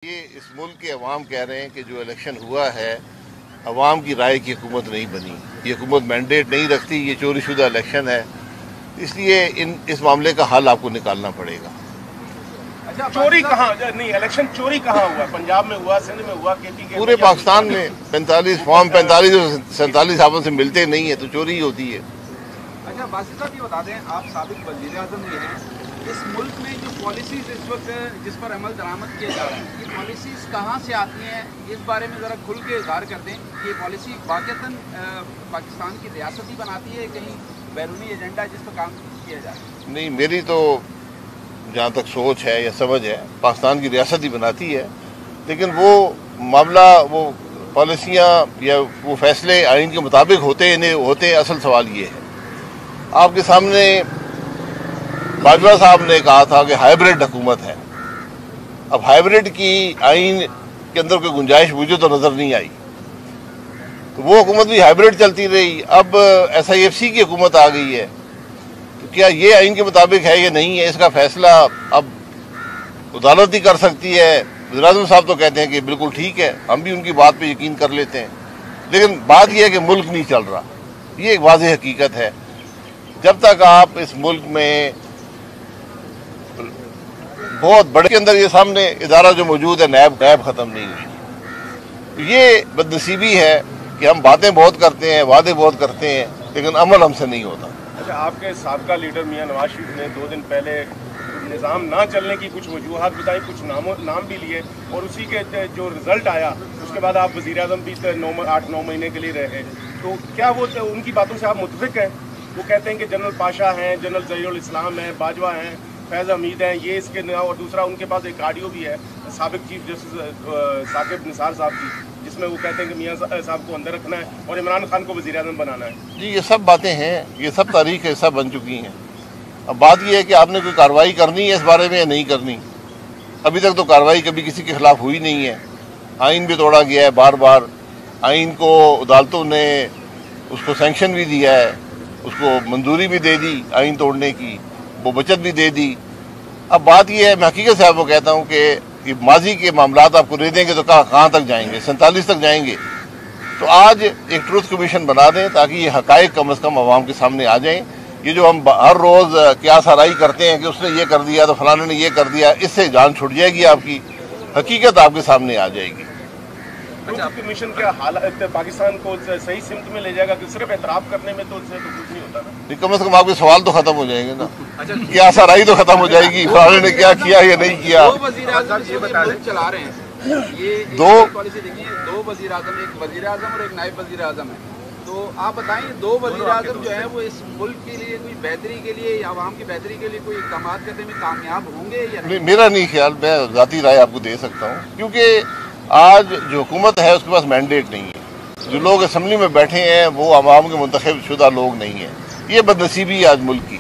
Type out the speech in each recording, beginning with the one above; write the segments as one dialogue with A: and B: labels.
A: یہ اس ملک کے عوام کہہ رہے ہیں کہ جو الیکشن ہوا ہے عوام کی رائے کی حکومت نہیں بنی، یہ حکومت مینڈیٹ نہیں رکھتی، یہ چوری شدہ الیکشن ہے، اس لیے اس معاملے کا حل آپ کو نکالنا پڑے گا۔
B: اچھا، چوری کہاں نہیں، الیکشن چوری کہاں ہوا؟ پنجاب میں ہوا، سندھ میں ہوا، کے پی کے
A: پورے پاکستان میں 45 اور 47 آپس سے ملتے نہیں ہیں تو چوری ہی ہوتی ہے۔
C: اچھا باسط صاحب یہ بتا دیں، آپ سابق وزیر اعظم بھی ہیں، اس ملک میں جو پالیسیز اس وقت جس پر عمل درآمد کیا جا رہا ہے، یہ پالیسیز کہاں سے آتی ہیں؟ اس بارے میں ذرا کھل کے اظہار کر دیں کہ یہ پالیسی واقعتاً پاکستان کی ریاستی بناتی ہے، کہیں بیرونی ایجنڈا جس پر کام کیا جا رہا ہے؟
A: نہیں، میری تو جہاں تک سوچ ہے یا سمجھ ہے پاکستان کی ریاست ہی بناتی ہے، لیکن وہ معاملہ، وہ پالیسیاں یا وہ فیصلے آئین کے مطابق ہوتے ہیں۔ اصل سوال یہ ہے، آپ کے سامنے باجوہ صاحب نے کہا تھا کہ ہائیبریڈ حکومت ہے۔ اب ہائیبریڈ کی آئین کے اندر کوئی گنجائش مجھے تو نظر نہیں آئی، تو وہ حکومت بھی ہائیبریڈ چلتی رہی۔ اب SIFC کی حکومت آ گئی ہے، تو کیا یہ آئین کے مطابق ہے یا نہیں ہے، اس کا فیصلہ اب عدالت ہی کر سکتی ہے۔ وزیر اعظم صاحب تو کہتے ہیں کہ بالکل ٹھیک ہے، ہم بھی ان کی بات پہ یقین کر لیتے ہیں، لیکن بات یہ ہے کہ ملک نہیں چل رہا، یہ ایک واضح حقیقت ہے۔ جب تک آپ اس ملک میں بہت بڑے کے اندر یہ سامنے ادارہ جو موجود ہے نیب ختم نہیں ہوئی، یہ بدنصیبی ہے کہ ہم باتیں بہت کرتے ہیں، وعدے بہت کرتے ہیں، لیکن عمل ہم سے نہیں ہوتا۔
B: اچھا، آپ کے سابقہ لیڈر میاں نواز شریف نے 2 دن پہلے نظام نہ چلنے کی کچھ وجوہات بتائی، کچھ نام بھی لیے، اور اسی کے جو رزلٹ آیا اس کے بعد آپ وزیر اعظم بھی 8-9 مہینے کے لیے رہے، تو کیا وہ ان کی باتوں سے آپ متفق ہیں؟ وہ کہتے ہیں کہ جنرل پاشا ہیں، جنرل ظہیر الاسلام ہیں، باجوہ ہیں، فیض حمید ہیں، یہ اس کے، اور دوسرا ان کے پاس ایک آڈیو بھی ہے سابق چیف جسٹس ثاقب نثار صاحب کی، جس میں وہ کہتے ہیں کہ میاں صاحب کو اندر رکھنا ہے اور عمران خان کو وزیر اعظم بنانا ہے۔
A: جی، یہ سب باتیں ہیں، یہ سب تاریخ ہے، سب بن چکی ہیں۔ اب بات یہ ہے کہ آپ نے کوئی کارروائی کرنی ہے اس بارے میں یا نہیں کرنی۔ ابھی تک تو کارروائی کبھی کسی کے خلاف ہوئی نہیں ہے، آئین بھی توڑا گیا ہے بار بار، آئین کو عدالتوں نے اس کو سینکشن بھی دیا ہے، اس کو منظوری بھی دے دی آئین توڑنے کی، وہ بچت بھی دے دی۔ اب بات یہ ہے، میں حقیقت سے آپ کو کہتا ہوں کہ یہ ماضی کے معاملات آپ کو دے دیں گے تو کہاں تک جائیں گے، 47 تک جائیں گے۔ تو آج ایک ٹروتھ کمیشن بنا دیں تاکہ یہ حقائق کم از کم عوام کے سامنے آ جائیں۔ یہ جو ہم ہر روز قیاس آرائی کرتے ہیں کہ اس نے یہ کر دیا تو فلانے نے یہ کر دیا، اس سے جان چھٹ جائے گی، آپ کی حقیقت آپ کے سامنے آ جائے گی۔
B: ٹروتھ کمیشن کیا حالت پاکستان کو صحیح سمت میں لے جائے گا؟ کہ صرف اعتراف کرنے میں تو اس سے تو کچھ نہیں ہوتا نا،
A: کم از کم آپ کے سوال تو ختم ہو جائیں گے نا، قیاس آرائی تو ختم ہو جائے گی، فلانے نے کیا کیا یا نہیں کیا۔
C: دو وزیر اعظم یہ ملک چلا رہے ہیں، یہ
A: دو
C: پالیسی دیکھیے، 2 وزیر اعظم، ایک وزیر اعظم اور ایک نائب وزیر اعظم ہے، تو آپ بتائیں 2 وزیر اعظم جو ہیں وہ اس ملک کے لیے کوئی بہتری کے لیے یا عوام کی بہتری کے لیے کوئی اقدامات کرنے میں کامیاب ہوں گے یا نہیں؟
A: میرا نہیں خیال، میں ذاتی رائے آپ کو دے سکتا ہوں، کیونکہ آج جو حکومت ہے اس کے پاس مینڈیٹ نہیں ہے، جو لوگ اسمبلی میں بیٹھے ہیں وہ عوام کے منتخب شدہ لوگ نہیں ہیں، یہ بدنصیبی ہے آج ملک کی،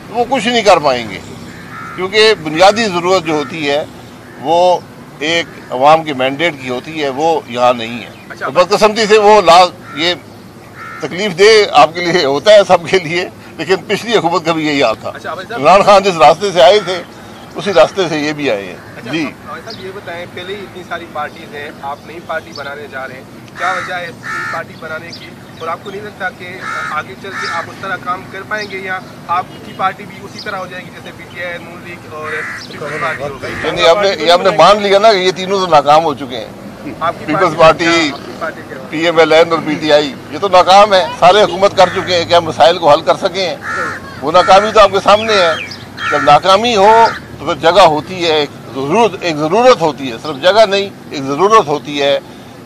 A: وہ کچھ نہیں کر پائیں گے، کیونکہ بنیادی ضرورت جو ہوتی ہے وہ ایک عوام کے مینڈیٹ کی ہوتی ہے، وہ یہاں نہیں ہے۔ بدقسمتی سے وہ یہ تکلیف دہ آپ کے لیے ہوتا ہے، سب کے لیے، لیکن پچھلی حکومت کا بھی یہی حال تھا۔ عمران خان جس راستے سے آئے تھے اسی راستے سے یہ بھی آئے ہیں۔ جی
D: صاحب یہ بتائیں، پہلے ہی اتنی ساری پارٹیز ہیں، آپ نئی پارٹی بنانے جا رہے ہیں، کیا وجہ ہے نئی پارٹی بنانے کی، اور آپ کو نہیں لگتا کہ آگے چل کے آپ اس طرح کام کر پائیں گے، یا آپ کی پارٹی بھی اسی طرح ہو جائے گی جیسے PTI، نون لیگ اور پیپلز پارٹی ہو گئی؟
A: یہ آپ نے مان لیا نا کہ یہ تینوں تو ناکام ہو چکے ہیں، پیپلز پارٹی، PMLN اور PTI، یہ تو ناکام ہے، سارے حکومت کر چکے ہیں، کیا مسائل کو حل کر سکے ہیں؟ وہ ناکامی تو آپ کے سامنے ہے۔ جب ناکامی ہو تو پھر جگہ ہوتی ہے، ایک ضرورت ہوتی ہے، صرف جگہ نہیں، ایک ضرورت ہوتی ہے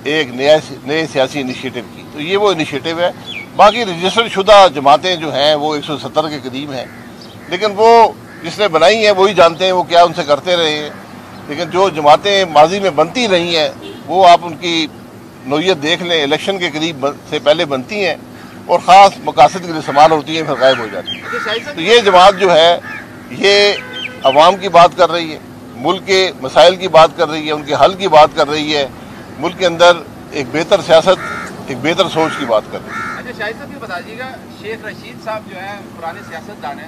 A: ایک نئے سیاسی انیشیٹو کی، تو یہ وہ انیشیٹو ہے۔ باقی رجسٹر شدہ جماعتیں جو ہیں وہ 170 کے قریب ہیں، لیکن وہ جس نے بنائی ہیں وہی جانتے ہیں وہ کیا ان سے کرتے رہے ہیں، لیکن جو جماعتیں ماضی میں بنتی رہی ہیں وہ آپ ان کی نوعیت دیکھ لیں، الیکشن کے قریب سے پہلے بنتی ہیں اور خاص مقاصد کے لیے استعمال ہوتی ہیں، پھر غائب ہو جاتی ہیں۔ تو یہ جماعت جو ہے یہ عوام کی بات کر رہی ہے، ملک کے مسائل کی بات کر رہی ہے، ان کے حل کی بات کر رہی ہے، ملک کے اندر ایک بہتر سیاست، ایک بہتر سوچ کی بات کر رہی ہے۔
C: اچھا شاہد صاحب یہ بتا دیجیے گا، شیخ رشید صاحب جو ہیں پرانے سیاست دان ہیں،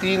A: 3